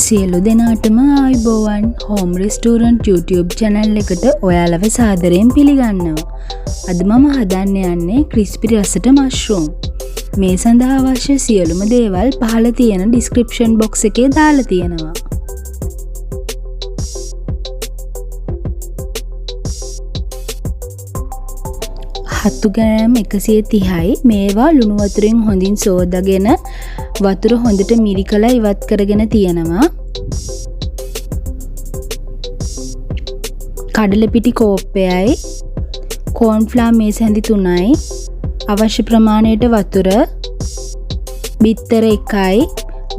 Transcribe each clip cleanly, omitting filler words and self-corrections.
සියලු දෙනාටම ආයුබෝවන් හෝම් රෙස්ටෝරන්ට් YouTube channel එකට ඔයාලව සාදරයෙන් පිළිගන්නවා. අද මම හදන්න යන්නේ ක්‍රිස්පි රසට මෂ්රූම්. මේ සඳහා අවශ්‍ය සියලුම දේවල් පහළ තියෙන description box එකේ දාලා තියෙනවා. හත්තු ග්‍රෑම් 130යි. මේවා ලුණු වතුරෙන් හොඳින් සෝදාගෙන වතුර හොඳට මිරිකලා ඉවත් කරගෙන තියෙනවා. කඩල පිටි කෝප්පයයි, කෝර්න්ෆ්ලවර් මේස හැඳි 3යි, අවශ්‍ය ප්‍රමාණයට වතුර, බිත්තර 1යි,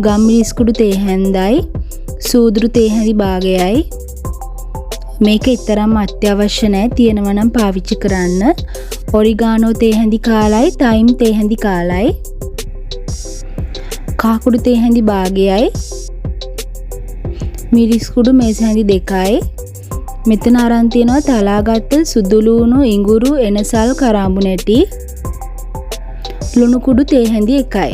ගම්මිරිස් කුඩු තේ හැන්දයි, සූදුරු තේ හැඳි භාගයයි. මේක ඊතරම් අත්‍යවශ්‍ය නැහැ, තියෙනවා නම් පාවිච්චි කරන්න. ඔරිගානෝ තේ හැඳි කාලයි, තයිම් තේ හැඳි කාලයි, කාකුඩු තේ හැඳි භාගයයි, මිරිස් කුඩු මේස හැඳි 2යි. මෙතන අරන් තියෙනවා තලාගත්ත සුදු ලුණු, ඉඟුරු, එනසල්, කරාඹු නැටි, ලුණු කුඩු තේ හැඳි 1යි.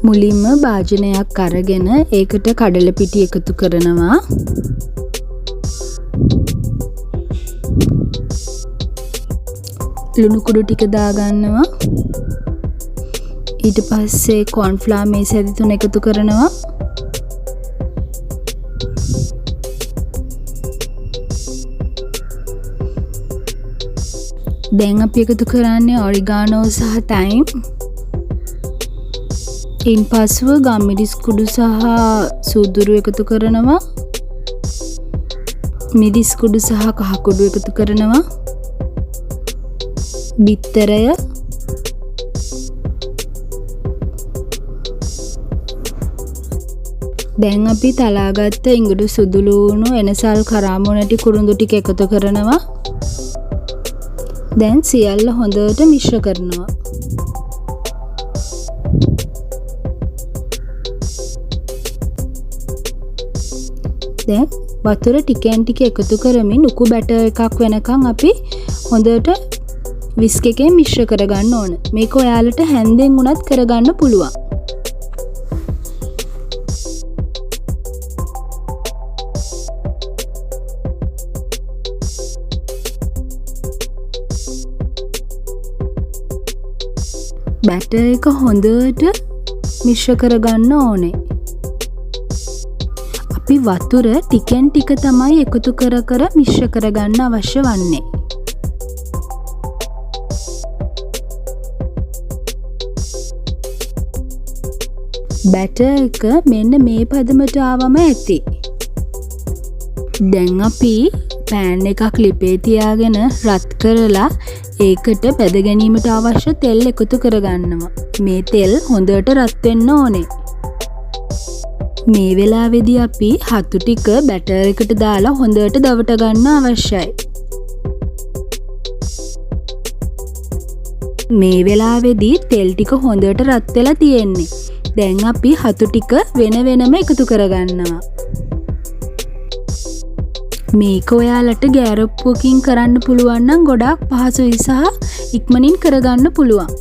මුලින්ම භාජනයක් අරගෙන ඒකට කඩල පිටි එකතු කරනවා. ලුණු කුඩු ටික දාගන්නවා. ඊට පස්සේ කෝර්න්ෆ්ලවර් මේස හැඳි 3 එකතු කරනවා. දැන් අපි එකතු කරන්නේ ඔරිගානෝ සහ තයිම්. ඉන්පසුව ගම්මිරිස් කුඩු සහ සූදුරු එකතු කරනවා. මිරිස් කුඩු සහ කහ කුඩු එකතු කරනවා. බිත්තරය, දැන් අපි තලාගත්ත ඉඟුරු, සුදු ලුණු, එනසල්, කරාඹු නැටි, කුරුඳු ටික එකතු කරනවා. දැන් සියල්ල හොඳට මිශ්‍ර කරනවා. දැන් වතුර ටිකෙන් ටික එකතු කරමින් උකු බැටර් එකක් වෙනකන් අපි හොඳට විස්ක් එකෙන් මිශ්‍ර කරගන්න ඕන. මේක ඔයාලට හැන්දෙන් උනත් කරගන්න පුළුවන්. බැටර් එක හොඳට මිශ්‍ර කරගන්න ඕනේ. අපි වතුර ටිකෙන් ටික තමයි එකතු කර මිශ්‍ර කරගන්න අවශ්‍ය වන්නේ. බැටර් එක මෙන්න මේ පදමට ආවම ඇති. දැන් අපි පෑන් එකක් ලිපේ තියාගෙන රත් කරලා ඒකට බැද ගැනීමට අවශ්‍ය තෙල් එකතු කරගන්නවා. මේ තෙල් හොඳට රත් වෙන්න ඕනේ. මේ වෙලාවේදී අපි හතු ටික බැටර් එකට දාලා හොඳට දවට ගන්න අවශ්‍යයි. මේ වෙලාවේදී තෙල් ටික හොඳට රත් වෙලා තියෙන්නේ. දැන් අපි හතු ටික වෙන වෙනම එකතු කරගන්නවා. මේක ඔයාලට ගෑරප්පුවකින් කරන්න පුළුවන් නම් ගොඩාක් පහසුයි සහ ඉක්මනින් කරගන්න පුළුවන්.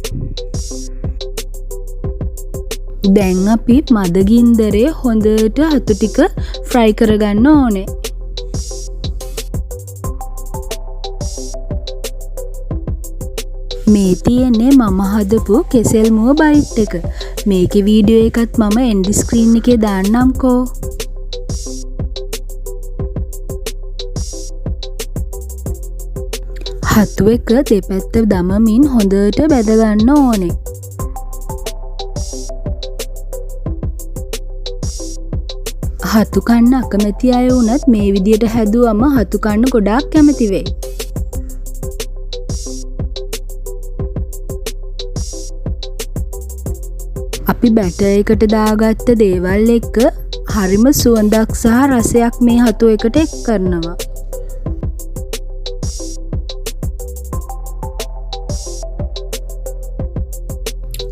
දැන් අපි මද ගින්දරේ හොඳට හතු ටික ෆ්‍රයි කරගන්න ඕනේ. මේ තියෙන්නේ මම හදපු කෙසෙල් මුව බයිට් එක. මේකේ වීඩියෝ එකත් මම එන්ඩ් ස්ක්‍රීන් එකේ දාන්නම්කෝ. හතු එක දෙපැත්ත දමමින් හොඳට බැද ගන්න ඕනේ. හතු කන්න අකමැති අය වුණත් මේ විදියට හැදුවම හතු කන්න ගොඩාක් කැමති වෙයි. අපි බැටර් එකට දාගත්ත දේවල් එක්ක හරිම සුවඳක් සහ රසයක් මේ හතු එකට එක් කරනවා.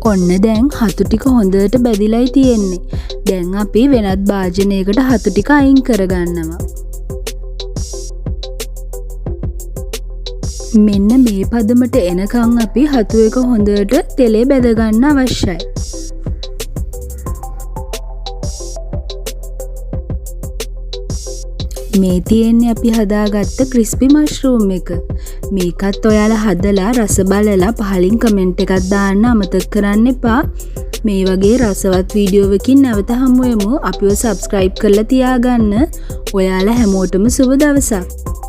ඔන්න දැන් හතු ටික හොඳට බැදිලායි තියෙන්නේ. දැන් අපි වෙනත් භාජනයකට හතු ටික අයින් කරගන්නවා. මෙන්න මේ පදමට එනකන් අපි හතු එක හොඳට තෙලේ බැද ගන්න අවශ්‍යයි. මේ තියෙන්නේ අපි හදාගත්ත ක්‍රිස්පි මෂ්රූම් එක. මේකත් ඔයාලා හදලා රස බලලා පහලින් කමෙන්ට් එකක් දාන්න අමතක කරන්න එපා. මේ වගේ රසවත් වීඩියෝවකින් නැවත හමු වෙමු. අපිව සබ්ස්ක්‍රයිබ් කරලා තියාගන්න. ඔයාලා හැමෝටම සුබ දවසක්.